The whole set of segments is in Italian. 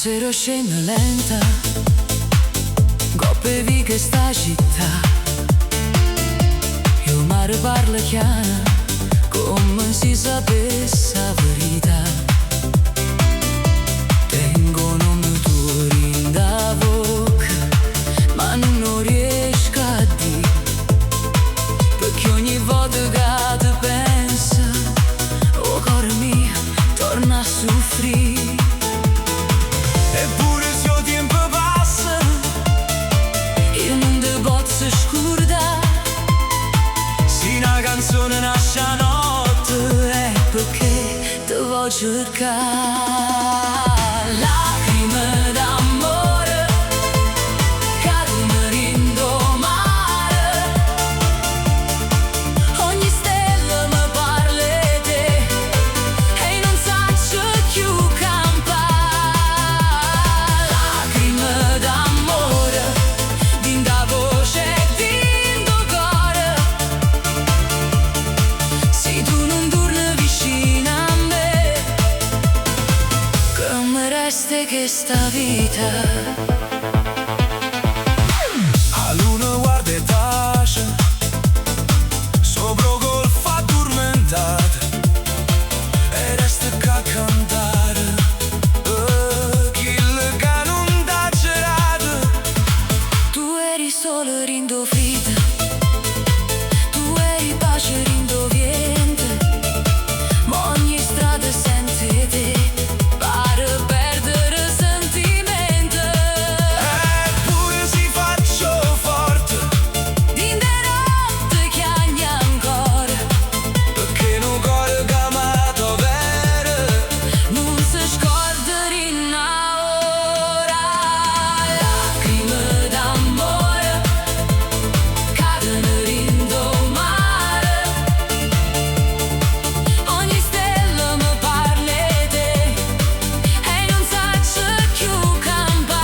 pensiero scende lenta, coppe che sta città. Il mare parla chiana, come si sapesse la verità. Tengo un nome tuo in da bocca, ma non riesco a dire, perché ogni volta che ti penso, oh cuore mio, torna a soffrire. Eppure se il tempo passa, io non ti posso scordare. Se una canzone nasce a notte, è perché ti voglio cercare. Lacrime d'amore cadono in do mare, ogni stella mi parla di te e non saccio più campare. Lacrime d'amore dinda voce e dindo cuore, se tu non torni vicino a me, che mi resta che sta vita. A luna guarda e tace sopra il golfo addormentato e resta qua a cantare quello che non t'ha girato. Tu eri solo rindo vita, tu eri pace rindo viente, ma ogni strada sente te, pare perdere sentimento. Eppure si faccio forte Dinde notte chiagni ancora, perché non cuore che amato vero non si scorda rinna ora. Lacrime d'amore cadono rindo mare, ogni stella mi parla di te e non saccio più campare.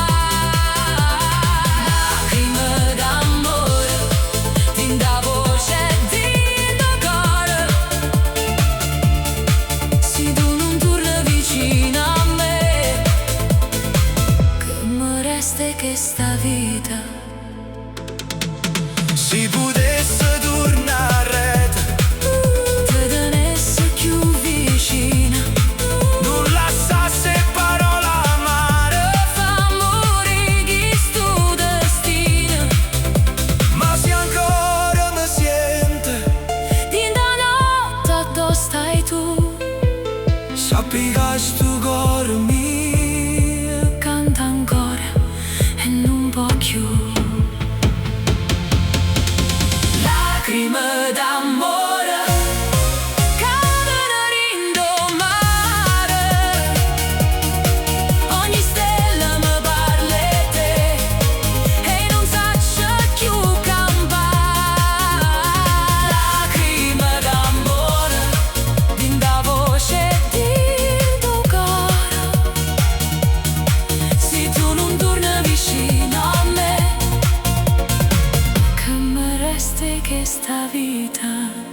Lacrime d'amore dinda voce e dindo cuore, se tu non torni vicino a me, che mi resta che sta vita. si potesse tornare Te tenesse più vicina, non lasciasse parole amare, fa morire sto destino. ma se ancora mi sente Dinda notte dove stai tu, sappi che sto cuore mio canta ancora e non può più. Lacrime d'amore cadono rindo mare, ogni stella mi parla di te e non saccio più campare. Lacrime d'amore dinda voce e dindo cuore, se tu non torni vicino a me, che mi resta che sta vita.